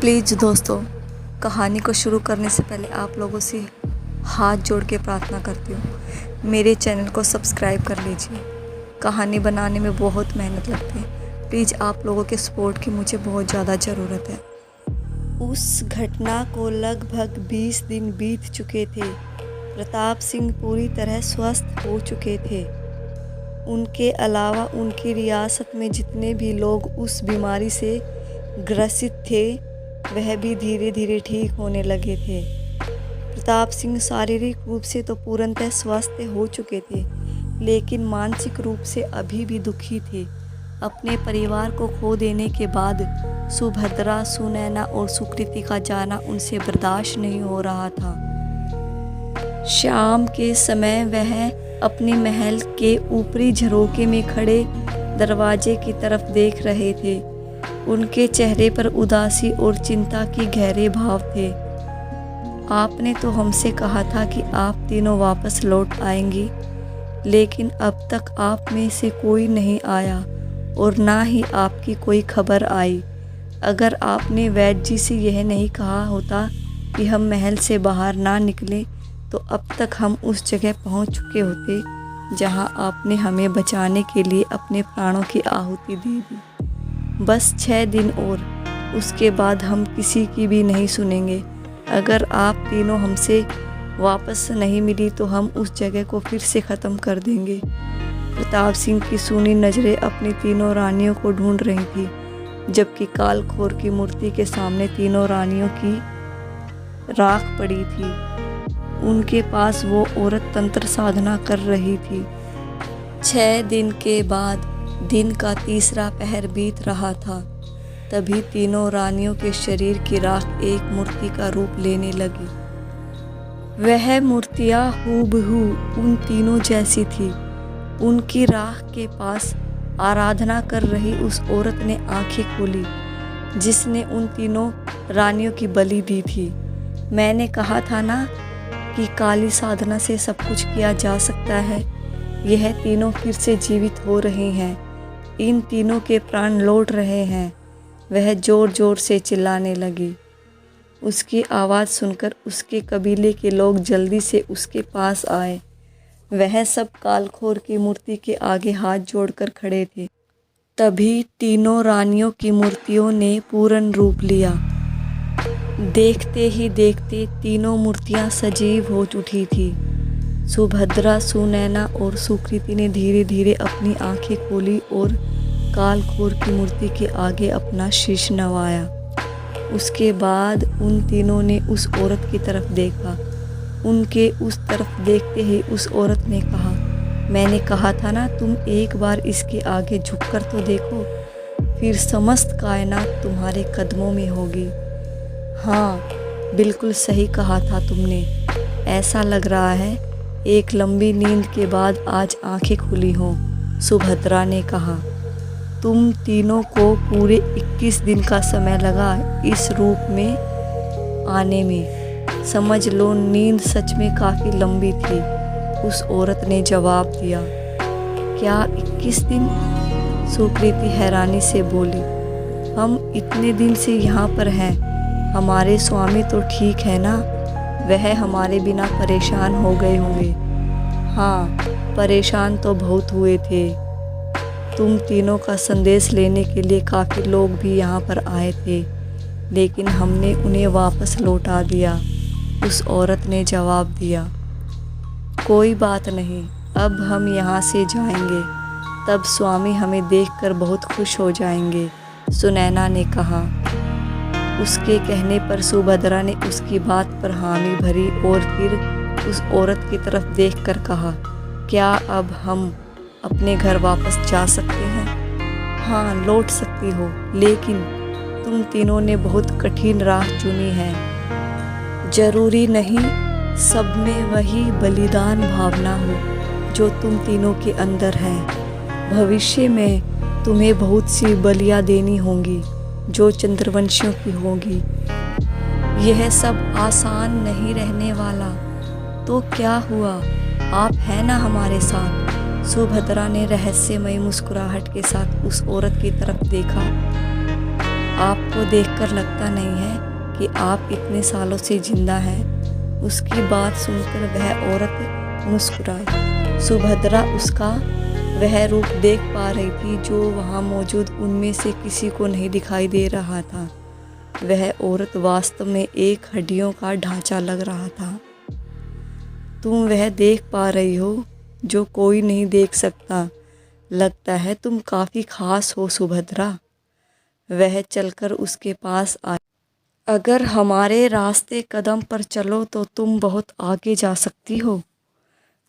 Please दोस्तों, कहानी को शुरू करने से पहले आप लोगों से हाथ जोड़ के प्रार्थना करती हूँ, मेरे चैनल को सब्सक्राइब कर लीजिए। कहानी बनाने में बहुत मेहनत लगती है। प्लीज़ आप लोगों के सपोर्ट की मुझे बहुत ज़्यादा ज़रूरत है। उस घटना को लगभग 20 दिन बीत चुके थे। प्रताप सिंह पूरी तरह स्वस्थ हो चुके थे। उनके अलावा उनकी रियासत में जितने भी लोग उस बीमारी से ग्रसित थे वह भी धीरे धीरे ठीक होने लगे थे। प्रताप सिंह शारीरिक रूप से तो पूर्णतः स्वस्थ हो चुके थे, लेकिन मानसिक रूप से अभी भी दुखी थे। अपने परिवार को खो देने के बाद सुभद्रा, सुनैना और सुकृति का जाना उनसे बर्दाश्त नहीं हो रहा था। शाम के समय वह अपने महल के ऊपरी झरोखे में खड़े दरवाजे की तरफ देख रहे थे। उनके चेहरे पर उदासी और चिंता की गहरे भाव थे। आपने तो हमसे कहा था कि आप तीनों वापस लौट आएंगी, लेकिन अब तक आप में से कोई नहीं आया और ना ही आपकी कोई खबर आई। अगर आपने वैद्य जी से यह नहीं कहा होता कि हम महल से बाहर ना निकलें, तो अब तक हम उस जगह पहुंच चुके होते जहां आपने हमें बचाने के लिए अपने प्राणों की आहुति दे दी। बस 6 दिन और, उसके बाद हम किसी की भी नहीं सुनेंगे। अगर आप तीनों हमसे वापस नहीं मिली तो हम उस जगह को फिर से ख़त्म कर देंगे। प्रताप सिंह की सूनी नज़रें अपनी तीनों रानियों को ढूंढ रही थी, जबकि कालखोर की मूर्ति के सामने तीनों रानियों की राख पड़ी थी। उनके पास वो औरत तंत्र साधना कर रही थी। 6 दिन के बाद दिन का तीसरा पहर बीत रहा था। तभी तीनों रानियों के शरीर की राख एक मूर्ति का रूप लेने लगी। वह मूर्तियाँ हूबहू उन तीनों जैसी थी। उनकी राख के पास आराधना कर रही उस औरत ने आंखें खोली जिसने उन तीनों रानियों की बलि दी थी। मैंने कहा था ना कि काली साधना से सब कुछ किया जा सकता है। यह तीनों फिर से जीवित हो रहे हैं। इन तीनों के प्राण लौट रहे हैं। वह जोर जोर से चिल्लाने लगी। उसकी आवाज़ सुनकर उसके कबीले के लोग जल्दी से उसके पास आए। वह सब कालखोर की मूर्ति के आगे हाथ जोड़कर खड़े थे। तभी तीनों रानियों की मूर्तियों ने पूर्ण रूप लिया। देखते ही देखते तीनों मूर्तियां सजीव हो उठी थी। सुभद्रा, सुनैना और सुकृति ने धीरे धीरे अपनी आंखें खोली और कालखोर की मूर्ति के आगे अपना शीश नवाया। उसके बाद उन तीनों ने उस औरत की तरफ देखा। उनके उस तरफ देखते ही उस औरत ने कहा, मैंने कहा था ना, तुम एक बार इसके आगे झुककर तो देखो, फिर समस्त कायनात तुम्हारे कदमों में होगी। हाँ, बिल्कुल सही कहा था तुमने। ऐसा लग रहा है एक लंबी नींद के बाद आज आंखें खुली हों। सुभद्रा ने कहा, तुम तीनों को पूरे 21 दिन का समय लगा इस रूप में आने में। समझ लो नींद सच में काफ़ी लंबी थी। उस औरत ने जवाब दिया। क्या 21 दिन? सुकृति हैरानी से बोली। हम इतने दिन से यहाँ पर हैं। हमारे स्वामी तो ठीक है ना? वह हमारे बिना परेशान हो गए होंगे। हाँ, परेशान तो बहुत हुए थे। तुम तीनों का संदेश लेने के लिए काफ़ी लोग भी यहाँ पर आए थे, लेकिन हमने उन्हें वापस लौटा दिया। उस औरत ने जवाब दिया। कोई बात नहीं, अब हम यहाँ से जाएंगे, तब स्वामी हमें देखकर बहुत खुश हो जाएंगे, सुनैना ने कहा। उसके कहने पर सुभद्रा ने उसकी बात पर हामी भरी और फिर उस औरत की तरफ देखकर कहा, क्या अब हम अपने घर वापस जा सकते हैं? हाँ, लौट सकती हो, लेकिन तुम तीनों ने बहुत कठिन राह चुनी है। जरूरी नहीं सब में वही बलिदान भावना हो जो तुम तीनों के अंदर है। भविष्य में तुम्हें बहुत सी बलियां देनी होंगी जो चंद्रवंशियों की होगी। यह सब आसान नहीं रहने वाला। तो क्या हुआ, आप हैं ना हमारे साथ? सुभद्रा ने रहस्यमयी मुस्कुराहट के साथ उस औरत की तरफ देखा। आपको देखकर लगता नहीं है कि आप इतने सालों से जिंदा हैं। उसकी बात सुनकर वह औरत मुस्कुराई। सुभद्रा उसका वह रूप देख पा रही थी जो वहाँ मौजूद उनमें से किसी को नहीं दिखाई दे रहा था। वह औरत वास्तव में एक हड्डियों का ढांचा लग रहा था। तुम वह देख पा रही हो जो कोई नहीं देख सकता। लगता है तुम काफ़ी खास हो सुभद्रा। वह चलकर उसके पास आई। अगर हमारे रास्ते कदम पर चलो तो तुम बहुत आगे जा सकती हो।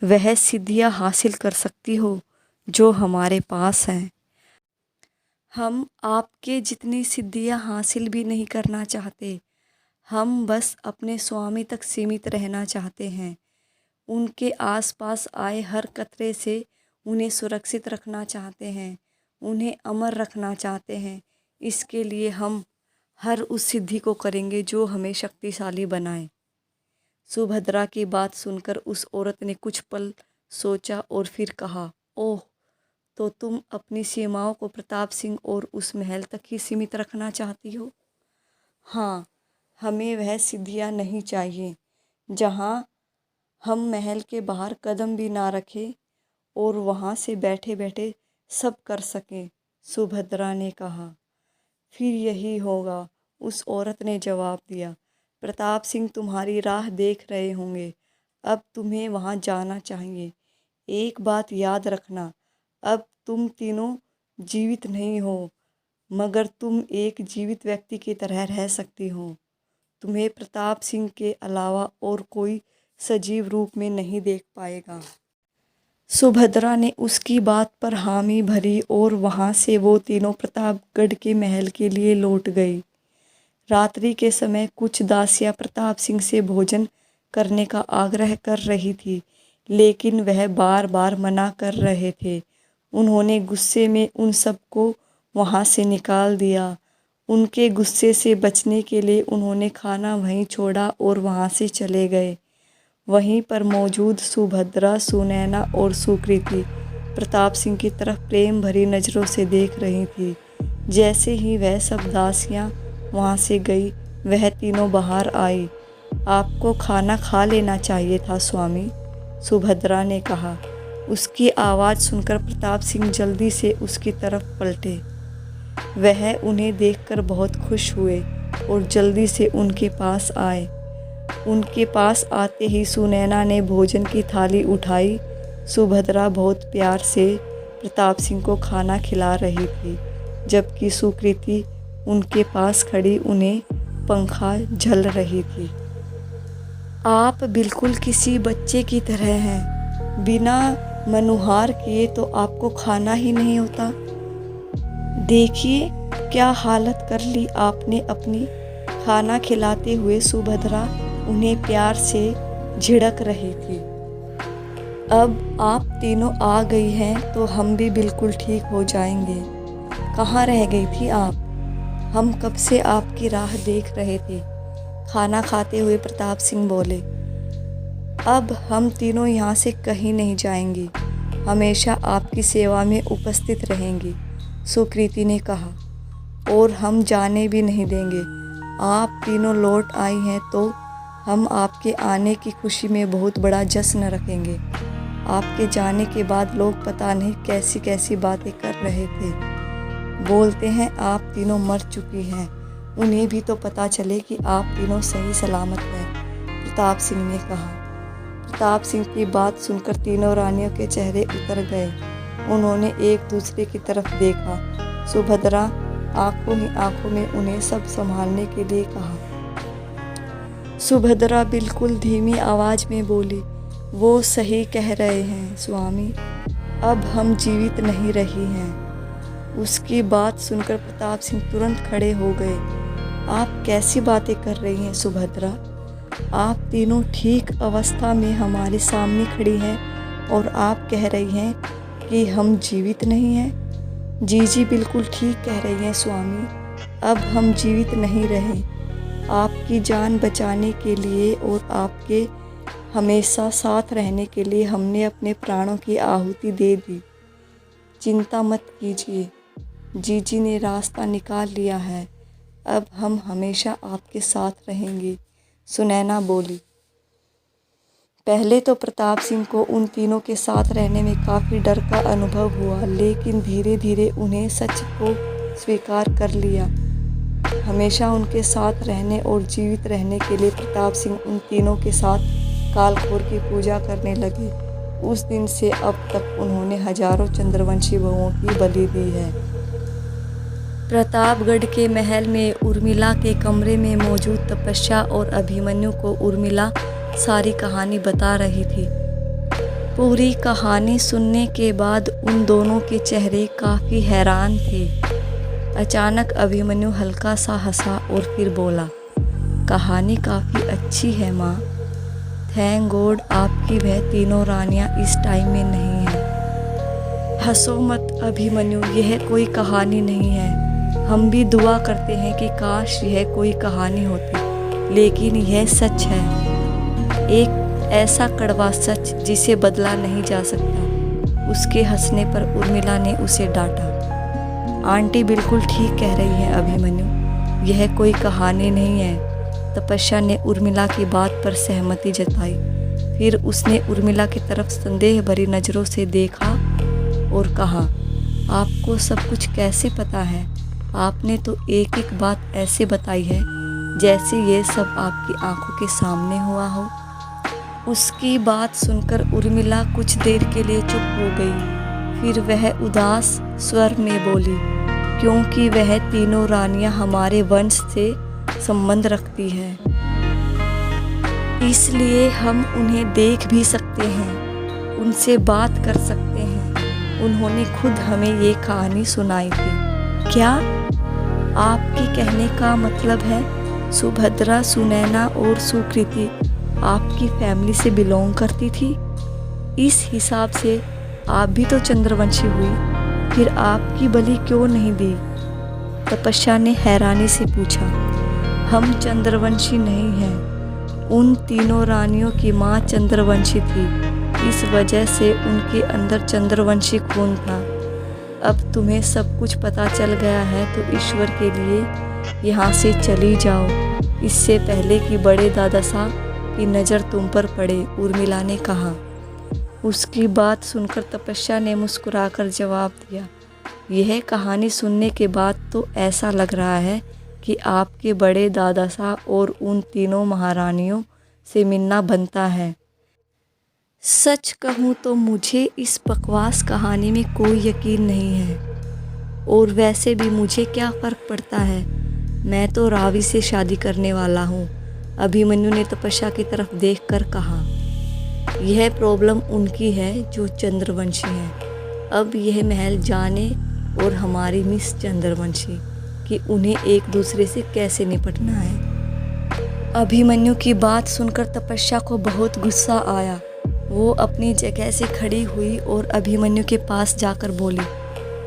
वह सिद्धियां हासिल कर सकती हो जो हमारे पास हैं। हम आपके जितनी सिद्धियां हासिल भी नहीं करना चाहते। हम बस अपने स्वामी तक सीमित रहना चाहते हैं। उनके आसपास आए हर कतरे से उन्हें सुरक्षित रखना चाहते हैं। उन्हें अमर रखना चाहते हैं। इसके लिए हम हर उस सिद्धि को करेंगे जो हमें शक्तिशाली बनाए। सुभद्रा की बात सुनकर उस औरत ने कुछ पल सोचा और फिर कहा, ओह, तो तुम अपनी सीमाओं को प्रताप सिंह और उस महल तक ही सीमित रखना चाहती हो? हाँ, हमें वह सिद्धियाँ नहीं चाहिए जहाँ हम महल के बाहर कदम भी ना रखें और वहाँ से बैठे बैठे सब कर सकें, सुभद्रा ने कहा। फिर यही होगा, उस औरत ने जवाब दिया। प्रताप सिंह तुम्हारी राह देख रहे होंगे। अब तुम्हें वहाँ जाना चाहिए। एक बात याद रखना, अब तुम तीनों जीवित नहीं हो, मगर तुम एक जीवित व्यक्ति की तरह रह सकती हो। तुम्हें प्रताप सिंह के अलावा और कोई सजीव रूप में नहीं देख पाएगा। सुभद्रा ने उसकी बात पर हामी भरी और वहाँ से वो तीनों प्रतापगढ़ के महल के लिए लौट गई। रात्रि के समय कुछ दासियाँ प्रताप सिंह से भोजन करने का आग्रह कर रही थी, लेकिन वह बार बार मना कर रहे थे। उन्होंने गुस्से में उन सबको वहाँ से निकाल दिया। उनके गुस्से से बचने के लिए उन्होंने खाना वहीं छोड़ा और वहाँ से चले गए। वहीं पर मौजूद सुभद्रा, सुनैना और सुकृति प्रताप सिंह की तरफ प्रेम भरी नज़रों से देख रही थी। जैसे ही वह सब दासियाँ वहाँ से गई, वह तीनों बाहर आई। आपको खाना खा लेना चाहिए था स्वामी, सुभद्रा ने कहा। उसकी आवाज़ सुनकर प्रताप सिंह जल्दी से उसकी तरफ पलटे। वह उन्हें देखकर बहुत खुश हुए और जल्दी से उनके पास आए। उनके पास आते ही सुनैना ने भोजन की थाली उठाई। सुभद्रा बहुत प्यार से प्रताप सिंह को खाना खिला रही थी, जबकि सुकृति उनके पास खड़ी उन्हें पंखा झल रही थी। आप बिल्कुल किसी बच्चे की तरह हैं। बिना मनुहार किए तो आपको खाना ही नहीं होता। देखिए क्या हालत कर ली आपने अपनी। खाना खिलाते हुए सुभद्रा उन्हें प्यार से झिड़क रही थी। अब आप तीनों आ गई हैं तो हम भी बिल्कुल ठीक हो जाएंगे। कहाँ रह गई थी आप? हम कब से आपकी राह देख रहे थे, खाना खाते हुए प्रताप सिंह बोले। अब हम तीनों यहाँ से कहीं नहीं जाएंगी, हमेशा आपकी सेवा में उपस्थित रहेंगी, सुकृति ने कहा। और हम जाने भी नहीं देंगे। आप तीनों लौट आई हैं तो हम आपके आने की खुशी में बहुत बड़ा जश्न रखेंगे। आपके जाने के बाद लोग पता नहीं कैसी कैसी बातें कर रहे थे। बोलते हैं आप तीनों मर चुकी हैं। उन्हें भी तो पता चले कि आप तीनों सही सलामत हैं, प्रताप सिंह ने कहा। प्रताप सिंह की बात सुनकर तीनों रानियों के चेहरे उतर गए। उन्होंने एक दूसरे की तरफ देखा। सुभद्रा आंखों ही आंखों में उन्हें सब संभालने के लिए कहा। सुभद्रा बिल्कुल धीमी आवाज़ में बोली, वो सही कह रहे हैं स्वामी, अब हम जीवित नहीं रही हैं। उसकी बात सुनकर प्रताप सिंह तुरंत खड़े हो गए। आप कैसी बातें कर रही हैं सुभद्रा? आप तीनों ठीक अवस्था में हमारे सामने खड़ी हैं और आप कह रही हैं कि हम जीवित नहीं हैं। जी बिल्कुल ठीक कह रही हैं स्वामी, अब हम जीवित नहीं रहे। आपकी जान बचाने के लिए और आपके हमेशा साथ रहने के लिए हमने अपने प्राणों की आहुति दे दी। चिंता मत कीजिए, जीजी ने रास्ता निकाल लिया है। अब हम हमेशा आपके साथ रहेंगे, सुनैना बोली। पहले तो प्रताप सिंह को उन तीनों के साथ रहने में काफ़ी डर का अनुभव हुआ, लेकिन धीरे धीरे उन्हें सच को स्वीकार कर लिया। हमेशा उनके साथ रहने और जीवित रहने के लिए प्रताप सिंह उन तीनों के साथ कालखोर की पूजा करने लगे। उस दिन से अब तक उन्होंने हजारों चंद्रवंशी बहुओं की बलि दी है। प्रतापगढ़ के महल में उर्मिला के कमरे में मौजूद तपस्या और अभिमन्यु को उर्मिला सारी कहानी बता रही थी। पूरी कहानी सुनने के बाद उन दोनों के चेहरे काफ़ी हैरान थे। अचानक अभिमन्यु हल्का सा हंसा और फिर बोला, कहानी काफ़ी अच्छी है माँ। थैंक गॉड आपकी वह तीनों रानियाँ इस टाइम में नहीं हैं। हंसो मत अभिमन्यु, यह कोई कहानी नहीं है। हम भी दुआ करते हैं कि काश यह कोई कहानी होती, लेकिन यह सच है, एक ऐसा कड़वा सच जिसे बदला नहीं जा सकता। उसके हंसने पर उर्मिला ने उसे डांटा। आंटी बिल्कुल ठीक कह रही हैं अभिमन्यु, यह कोई कहानी नहीं है। तपस्या ने उर्मिला की बात पर सहमति जताई। फिर उसने उर्मिला की तरफ संदेह भरी नज़रों से देखा और कहा, आपको सब कुछ कैसे पता है? आपने तो एक एक बात ऐसे बताई है जैसे ये सब आपकी आंखों के सामने हुआ हो। उसकी बात सुनकर उर्मिला कुछ देर के लिए चुप हो गई। फिर वह उदास स्वर में बोली, क्योंकि वह तीनों रानियां हमारे वंश से संबंध रखती है, इसलिए हम उन्हें देख भी सकते हैं, उनसे बात कर सकते हैं। उन्होंने खुद हमें ये कहानी सुनाई थी। क्या आपके कहने का मतलब है सुभद्रा, सुनैना और सुकृति आपकी फैमिली से बिलोंग करती थी? इस हिसाब से आप भी तो चंद्रवंशी हुई, फिर आपकी बलि क्यों नहीं दी? तपस्या ने हैरानी से पूछा। हम चंद्रवंशी नहीं हैं। उन तीनों रानियों की माँ चंद्रवंशी थी, इस वजह से उनके अंदर चंद्रवंशी खून था। अब तुम्हें सब कुछ पता चल गया है तो ईश्वर के लिए यहाँ से चली जाओ, इससे पहले कि बड़े दादा साहब की नज़र तुम पर पड़े, उर्मिला ने कहा। उसकी बात सुनकर तपस्या ने मुस्कुराकर जवाब दिया, यह कहानी सुनने के बाद तो ऐसा लग रहा है कि आपके बड़े दादा साहब और उन तीनों महारानियों से मिलना बनता है। सच कहूँ तो मुझे इस बकवास कहानी में कोई यकीन नहीं है, और वैसे भी मुझे क्या फ़र्क पड़ता है, मैं तो रावी से शादी करने वाला हूँ। अभिमन्यु ने तपस्या की तरफ देखकर कहा। यह प्रॉब्लम उनकी है जो चंद्रवंशी हैं। अब यह महल जाने और हमारी मिस चंद्रवंशी कि उन्हें एक दूसरे से कैसे निपटना है। अभिमन्यु की बात सुनकर तपस्या को बहुत गुस्सा आया। वो अपनी जगह से खड़ी हुई और अभिमन्यु के पास जाकर बोली,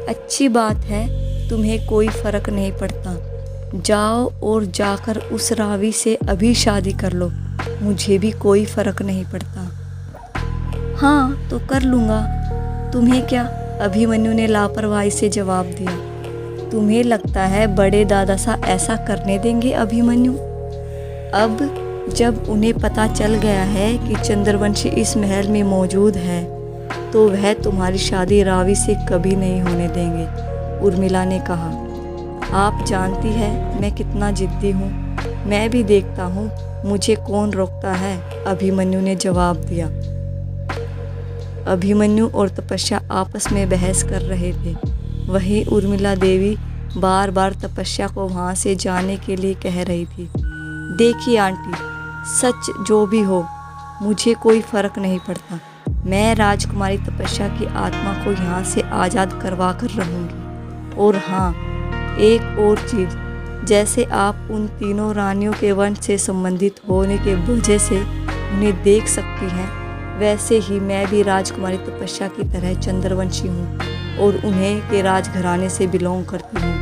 अच्छी बात है, तुम्हें कोई फ़र्क नहीं पड़ता, जाओ और जाकर उस रावी से अभी शादी कर लो, मुझे भी कोई फ़र्क नहीं पड़ता। हाँ तो कर लूँगा, तुम्हें क्या? अभिमन्यु ने लापरवाही से जवाब दिया। तुम्हें लगता है बड़े दादा साहब ऐसा करने देंगे अभिमन्यु? अब जब उन्हें पता चल गया है कि चंद्रवंशी इस महल में मौजूद है तो वह तुम्हारी शादी रावी से कभी नहीं होने देंगे, उर्मिला ने कहा। आप जानती है मैं कितना जिद्दी हूँ, मैं भी देखता हूँ मुझे कौन रोकता है, अभिमन्यु ने जवाब दिया। अभिमन्यु और तपस्या आपस में बहस कर रहे थे। वहीं उर्मिला देवी बार बार तपस्या को वहाँ से जाने के लिए कह रही थी। देखिए आंटी, सच जो भी हो मुझे कोई फ़र्क नहीं पड़ता, मैं राजकुमारी तपस्या की आत्मा को यहाँ से आज़ाद करवा कर रहूँगी। और हाँ, एक और चीज़, जैसे आप उन तीनों रानियों के वंश से संबंधित होने के वजह से उन्हें देख सकती हैं, वैसे ही मैं भी राजकुमारी तपस्या की तरह चंद्रवंशी हूँ और उन्हें के राजघराने से बिलोंग करती हूँ।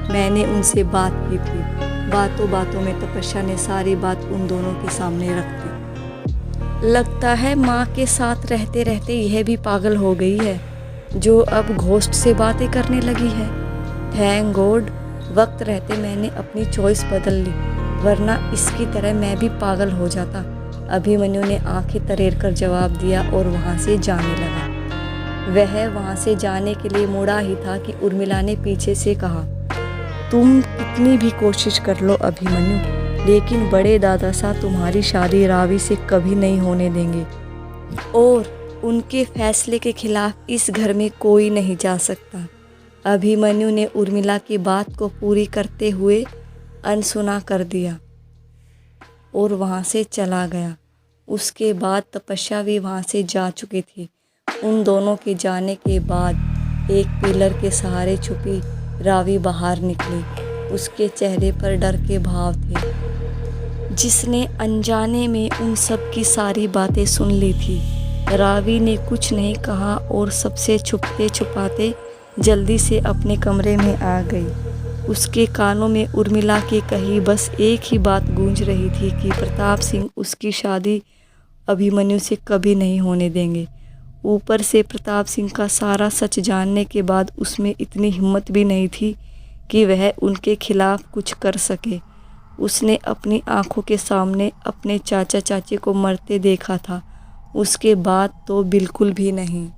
मैंने उनसे बात की थी। बातों बातों में तपस्या ने सारी बात उन दोनों के सामने रख दी। लगता है माँ के साथ रहते रहते यह भी पागल हो गई है, जो अब घोस्ट से बातें करने लगी है। थैंक गॉड वक्त रहते मैंने अपनी चॉइस बदल ली, वरना इसकी तरह मैं भी पागल हो जाता। अभिमन्यु ने आंखें तरेर कर जवाब दिया और वहाँ से जाने लगा। वह वहाँ से जाने के लिए मुड़ा ही था कि उर्मिला ने पीछे से कहा, तुम कितनी भी कोशिश कर लो अभिमन्यु, लेकिन बड़े दादा साहब तुम्हारी शादी रावी से कभी नहीं होने देंगे और उनके फैसले के खिलाफ इस घर में कोई नहीं जा सकता। अभिमन्यु ने उर्मिला की बात को पूरी करते हुए अनसुना कर दिया और वहाँ से चला गया। उसके बाद तपस्या भी वहाँ से जा चुकी थी। उन दोनों के जाने के बाद एक पिलर के सहारे छुपी रावी बाहर निकली। उसके चेहरे पर डर के भाव थे, जिसने अनजाने में उन सब की सारी बातें सुन ली थी। रावी ने कुछ नहीं कहा और सबसे छुपते छुपाते जल्दी से अपने कमरे में आ गई। उसके कानों में उर्मिला की कही बस एक ही बात गूंज रही थी कि प्रताप सिंह उसकी शादी अभिमन्यु से कभी नहीं होने देंगे। ऊपर से प्रताप सिंह का सारा सच जानने के बाद उसमें इतनी हिम्मत भी नहीं थी कि वह उनके खिलाफ कुछ कर सके। उसने अपनी आंखों के सामने अपने चाचा चाची को मरते देखा था, उसके बाद तो बिल्कुल भी नहीं।